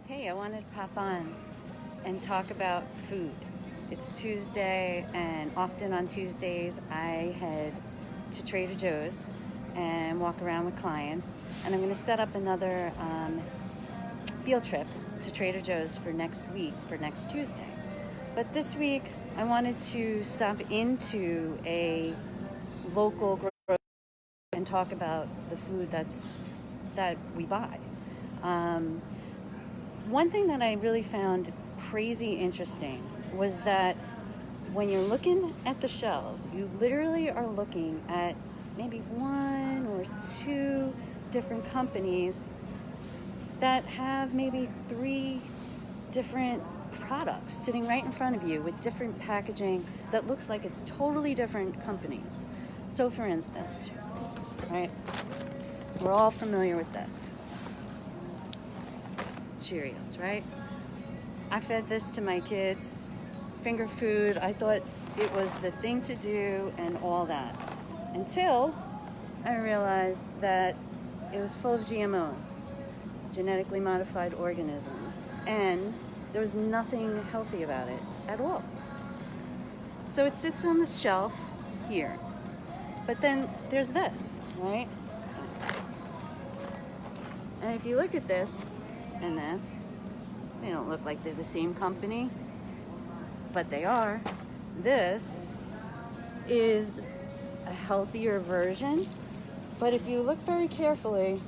Hey, I wanted to pop on and talk about food. It's Tuesday, and often on Tuesdays, I head to Trader Joe's and walk around with clients. And I'm going to set up another field trip to Trader Joe's for next week, for next Tuesday. But this week, I wanted to stop into a local grocery and talk about the food that we buy. Um, One thing that I really found crazy interesting was that when you're looking at the shelves, you literally are looking at maybe one or two different companies that have maybe three different products sitting right in front of you with different packaging that looks like it's totally different companies. So for instance, right, we're all familiar with this. Cheerios, right? I fed this to my kids, finger food. I thought it was the thing to do and all that. Until I realized that it was full of GMOs, genetically modified organisms, and there was nothing healthy about it at all. So it sits on the shelf here. But then there's this, right? And if you look at this and this, they don't look like they're the same company, but they are. This is a healthier version, but if you look very carefully,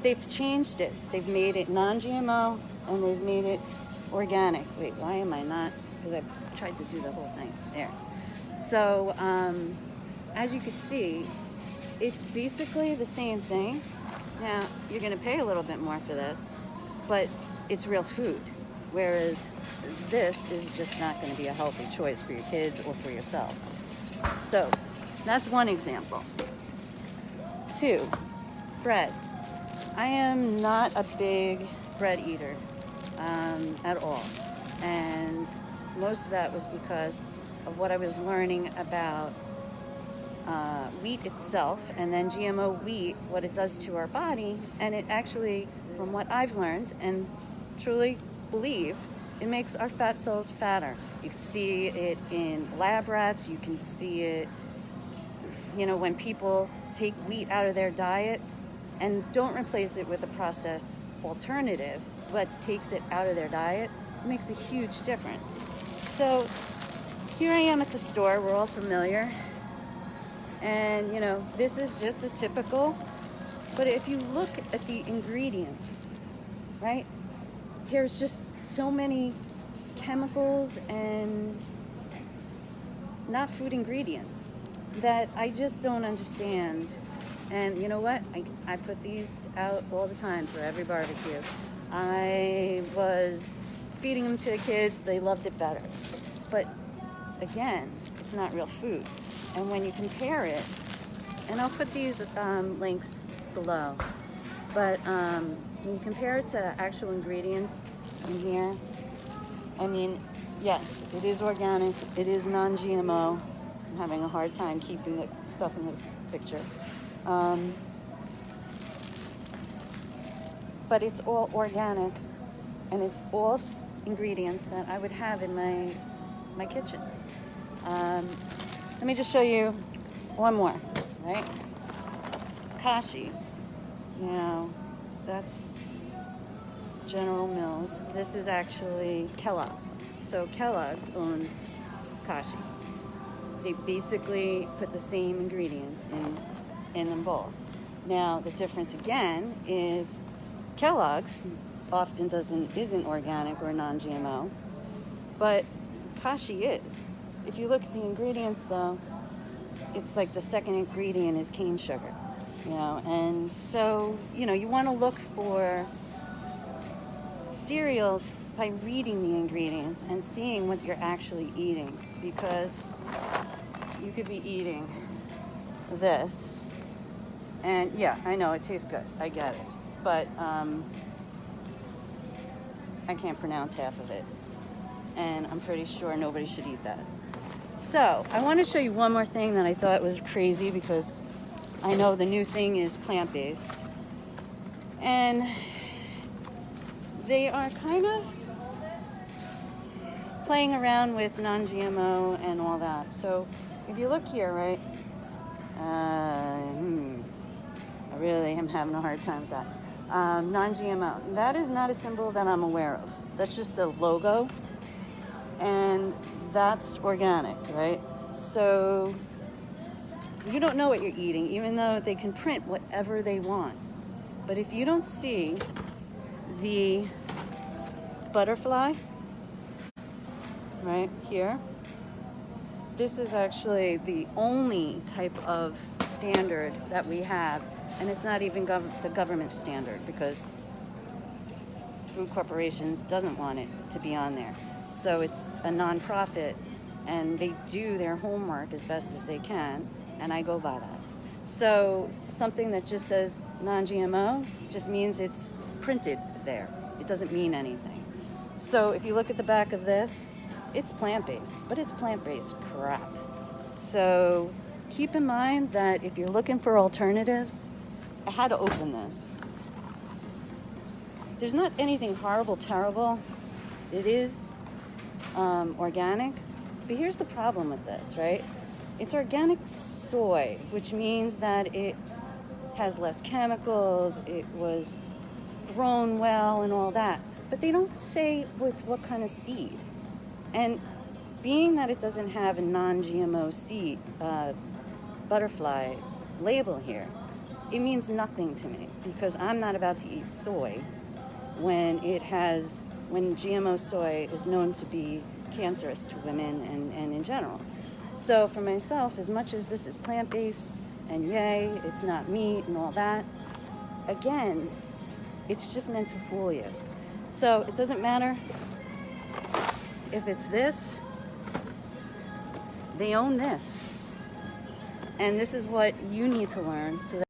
they've changed it. They've made it non-GMO and they've made it organic. Wait, why am I not? Because I tried to do the whole thing there. So as you can see, it's basically the same thing. Now, you're going to pay a little bit more for this, but it's real food. Whereas this is just not going to be a healthy choice for your kids or for yourself. So that's one example. 2, bread. I am not a big bread eater at all. And most of that was because of what I was learning about wheat itself, and then GMO wheat, what it does to our body. And it actually, from what I've learned and truly believe, it makes our fat cells fatter. You can see it in lab rats. You can see it, when people take wheat out of their diet and don't replace it with a processed alternative, but takes it out of their diet, it makes a huge difference. So here I am at the store. We're all familiar. And, this is just a typical, but if you look at the ingredients, right, there's just so many chemicals and not food ingredients that I just don't understand. And you know what? I put these out all the time for every barbecue. I was feeding them to the kids. They loved it better. But again, it's not real food. And when you compare it, and I'll put these links below, but when you compare it to actual ingredients in here, I mean, yes, it is organic, it is non-GMO. I'm having a hard time keeping the stuff in the picture. But it's all organic, and it's all ingredients that I would have in my kitchen. Let me just show you one more, right? Kashi. That's General Mills. This is actually Kellogg's. So Kellogg's owns Kashi. They basically put the same ingredients in them both. Now, the difference again is Kellogg's often isn't organic or non-GMO, but Kashi is. If you look at the ingredients, though, it's like the second ingredient is cane sugar, and so, you want to look for cereals by reading the ingredients and seeing what you're actually eating, because you could be eating this, and yeah, I know it tastes good, I get it, but I can't pronounce half of it, and I'm pretty sure nobody should eat that. So I want to show you one more thing that I thought was crazy, because I know the new thing is plant-based. And they are kind of playing around with non-GMO and all that. So if you look here, right, I really am having a hard time with that. Non-GMO, that is not a symbol that I'm aware of. That's just a logo, and that's organic, right? So you don't know what you're eating, even though they can print whatever they want. But if you don't see the butterfly right here, this is actually the only type of standard that we have, and it's not even the government standard, because Food Corporations doesn't want it to be on there. So it's a nonprofit, and they do their homework as best as they can, and I go by that. So something that just says non-GMO just means it's printed there. It doesn't mean anything. So if you look at the back of this, it's plant-based, but it's plant-based crap. So keep in mind that if you're looking for alternatives, I had to open this. There's not anything horrible, terrible. It is organic, but here's the problem with this, right? It's organic soy, which means that it has less chemicals, it was grown well and all that, but they don't say with what kind of seed. And being that it doesn't have a non-GMO seed butterfly label here, it means nothing to me, because I'm not about to eat soy when GMO soy is known to be cancerous to women and in general. So for myself, as much as this is plant-based and yay, it's not meat and all that, again, it's just meant to fool you. So it doesn't matter if it's this, they own this. And this is what you need to learn so that